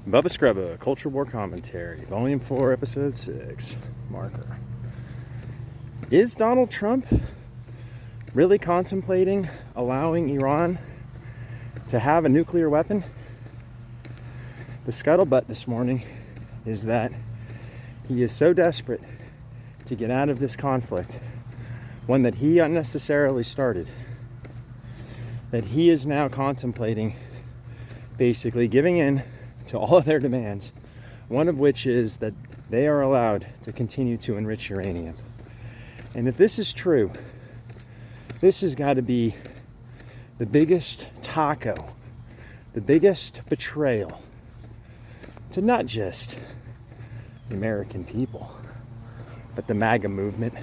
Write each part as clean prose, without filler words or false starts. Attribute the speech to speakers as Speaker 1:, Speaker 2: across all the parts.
Speaker 1: Bubba Scrubba, Culture War Commentary, Volume 4, Episode 6, marker. Is Donald Trump really contemplating allowing Iran to have a nuclear weapon? The scuttlebutt this morning is that he is so desperate to get out of this conflict, one that he unnecessarily started, that he is now contemplating basically giving in to all of their demands, one of which is that they are allowed to continue to enrich uranium. And if this is true, this has got to be the biggest taco, the biggest betrayal to not just the American people, but the MAGA movement.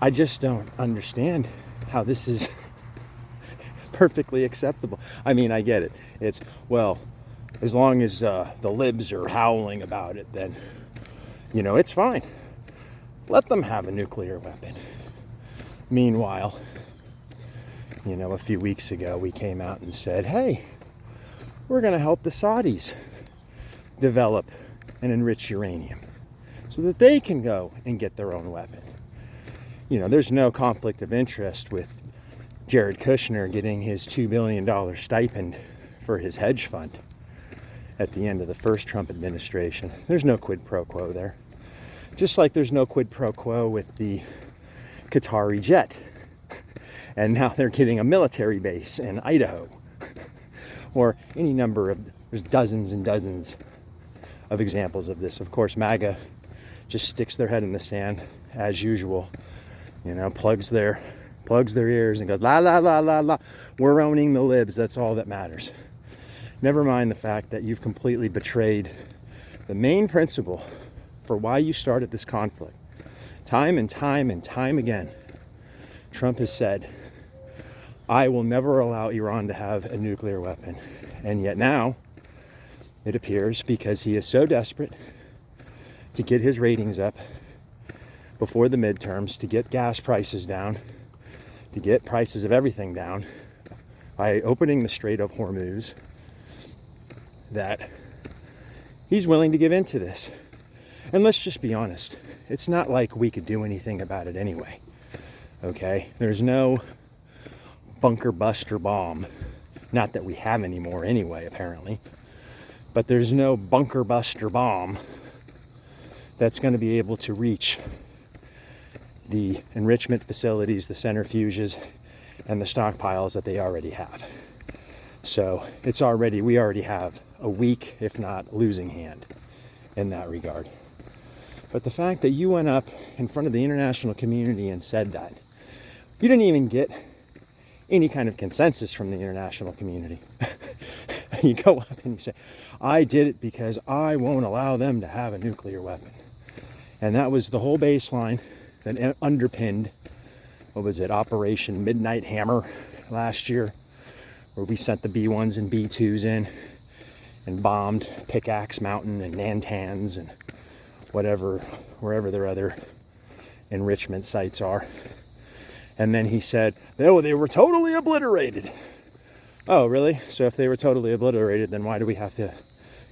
Speaker 1: I just don't understand how this is perfectly acceptable. I mean, I get it. It's, well, as long as the libs are howling about it, then, it's fine. Let them have a nuclear weapon. Meanwhile, a few weeks ago, we came out and said, hey, we're going to help the Saudis develop and enrich uranium so that they can go and get their own weapon. There's no conflict of interest with Jared Kushner getting his $2 billion stipend for his hedge fund at the end of the first Trump administration. There's no quid pro quo there. Just like there's no quid pro quo with the Qatari jet. And now they're getting a military base in Idaho. Or any number of, there's dozens and dozens of examples of this. Of course, MAGA just sticks their head in the sand as usual, plugs their ears and goes, la, la, la, la, la. We're owning the libs. That's all that matters. Never mind the fact that you've completely betrayed the main principle for why you started this conflict. Time and time and time again, Trump has said, I will never allow Iran to have a nuclear weapon. And yet now, it appears, because he is so desperate to get his ratings up before the midterms, to get gas prices down, to get prices of everything down by opening the Strait of Hormuz, that he's willing to give in to this. And let's just be honest, it's not like we could do anything about it anyway, okay? There's no bunker buster bomb, not that we have anymore anyway, apparently, but there's no bunker buster bomb that's going to be able to reach the enrichment facilities, the centrifuges, and the stockpiles that they already have. So we already have a weak, if not losing hand in that regard. But the fact that you went up in front of the international community and said that, you didn't even get any kind of consensus from the international community. You go up and you say, I did it because I won't allow them to have a nuclear weapon. And that was the whole baseline that underpinned, Operation Midnight Hammer last year, where we sent the B-1s and B-2s in and bombed Pickaxe Mountain and Nantans and wherever their other enrichment sites are. And then he said, oh, they were totally obliterated. Oh, really? So if they were totally obliterated, then why do we have to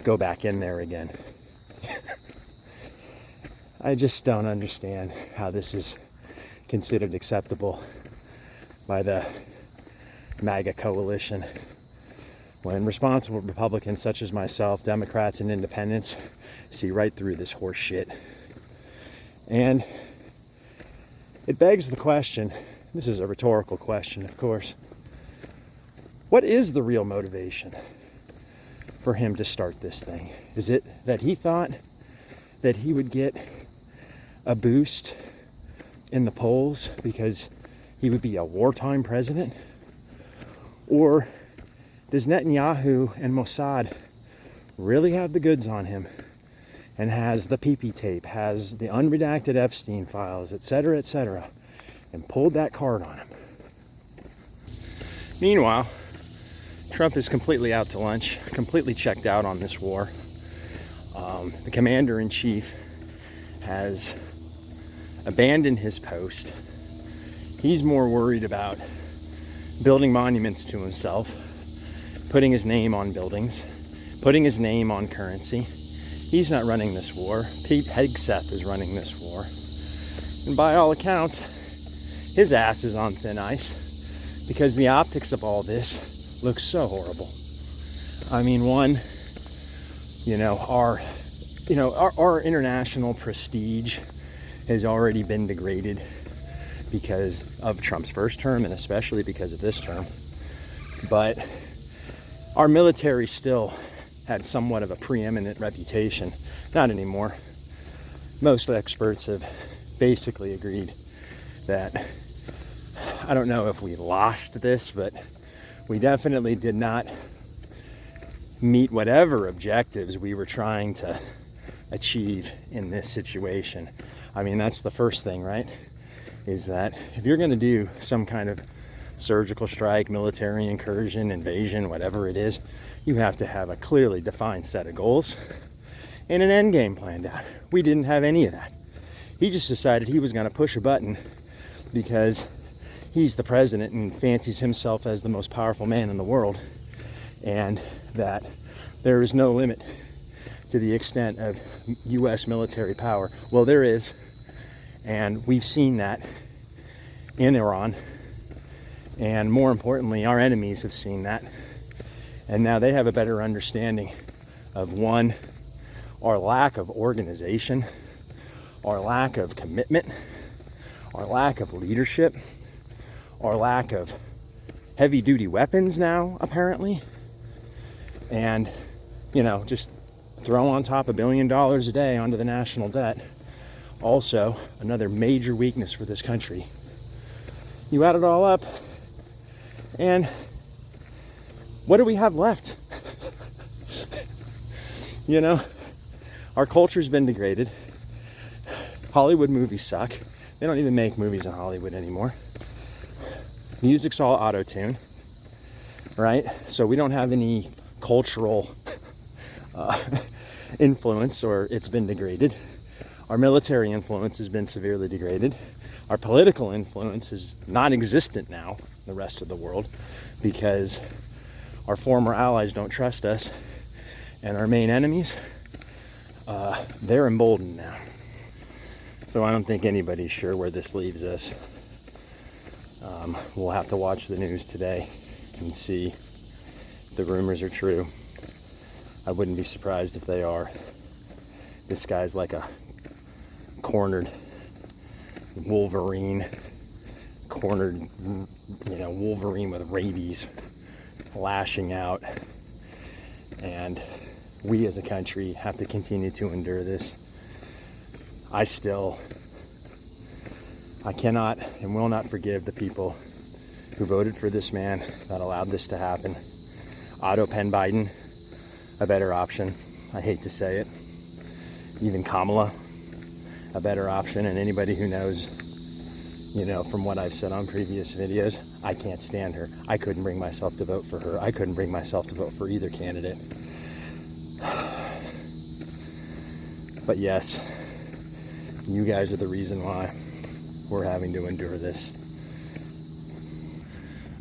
Speaker 1: go back in there again? I just don't understand how this is considered acceptable by the MAGA coalition, when responsible Republicans such as myself, Democrats and independents, see right through this horse shit. And it begs the question, this is a rhetorical question, of course, what is the real motivation for him to start this thing? Is it that he thought that he would get a boost in the polls because he would be a wartime president? Or does Netanyahu and Mossad really have the goods on him and has the PP tape, has the unredacted Epstein files, etc., and pulled that card on him? Meanwhile, Trump is completely out to lunch, completely checked out on this war. The commander-in-chief has abandoned his post. He's more worried about building monuments to himself, putting his name on buildings, putting his name on currency. He's not running this war. Pete Hegseth is running this war. And by all accounts, his ass is on thin ice because the optics of all this look so horrible. I mean, one, our international prestige has already been degraded because of Trump's first term and especially because of this term. But our military still had somewhat of a preeminent reputation. Not anymore. Most experts have basically agreed that, I don't know if we lost this, but we definitely did not meet whatever objectives we were trying to achieve in this situation. I mean, that's the first thing, right? Is that if you're going to do some kind of surgical strike, military incursion, invasion, whatever it is, you have to have a clearly defined set of goals and an end game planned out. We didn't have any of that. He just decided he was going to push a button because he's the president and fancies himself as the most powerful man in the world, and that there is no limit to the extent of U.S. military power. Well, there is, and we've seen that in Iran, and more importantly, our enemies have seen that, and now they have a better understanding of, one, our lack of organization, our lack of commitment, our lack of leadership, our lack of heavy-duty weapons now, apparently, and, just throw on top $1 billion a day onto the national debt. Also, another major weakness for this country. You add it all up, and what do we have left? Our culture's been degraded. Hollywood movies suck. They don't even make movies in Hollywood anymore. Music's all auto-tune, right? So we don't have any cultural influence, or it's been degraded. Our military influence has been severely degraded. Our political influence is non-existent now in the rest of the world because our former allies don't trust us, and our main enemies, they're emboldened now. So I don't think anybody's sure where this leaves us. We'll have to watch the news today and see if the rumors are true. I wouldn't be surprised if they are. This guy's like a cornered Wolverine, Wolverine with rabies, lashing out. And we as a country have to continue to endure this. I cannot and will not forgive the people who voted for this man that allowed this to happen. Otto Penn Biden, a better option. I hate to say it. Even Kamala, a better option. And anybody who knows, from what I've said on previous videos, I can't stand her. I couldn't bring myself to vote for her. I couldn't bring myself to vote for either candidate. But yes, you guys are the reason why we're having to endure this.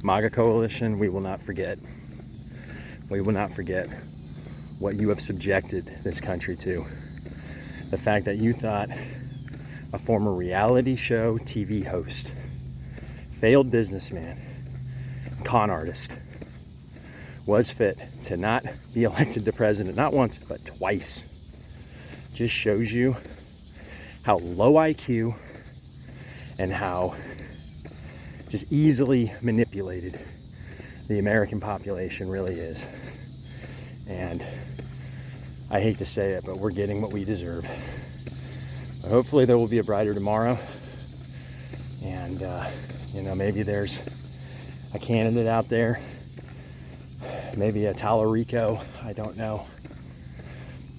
Speaker 1: MAGA coalition, we will not forget. We will not forget what you have subjected this country to. The fact that you thought a former reality show TV host, failed businessman, con artist, was fit to not be elected to president, not once, but twice, just shows you how low IQ and how just easily manipulated the American population really is. And I hate to say it, but we're getting what we deserve. But hopefully there will be a brighter tomorrow. And, maybe there's a candidate out there, maybe a Tallarico, I don't know.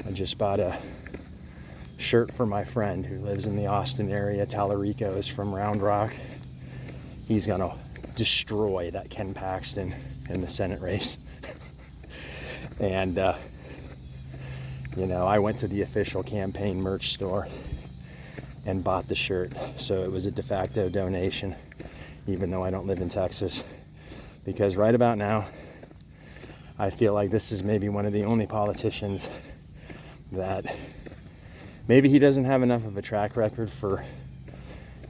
Speaker 1: I just bought a shirt for my friend who lives in the Austin area. Tallarico is from Round Rock. He's gonna destroy that Ken Paxton in the Senate race. And I went to the official campaign merch store and bought the shirt, so it was a de facto donation, even though I don't live in Texas, because right about now I feel like this is maybe one of the only politicians that maybe he doesn't have enough of a track record for,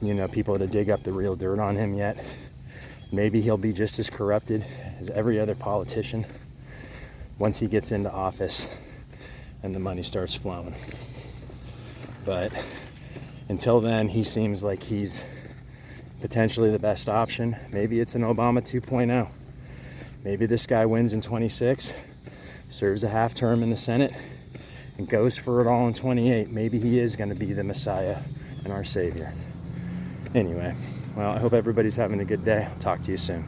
Speaker 1: you know, people to dig up the real dirt on him yet. Maybe he'll be just as corrupted as every other politician once he gets into office and the money starts flowing. But until then, he seems like he's potentially the best option. Maybe it's an Obama 2.0. Maybe this guy wins in 26, serves a half term in the Senate, and goes for it all in 28. Maybe he is going to be the Messiah and our Savior. Anyway, well, I hope everybody's having a good day. I'll talk to you soon.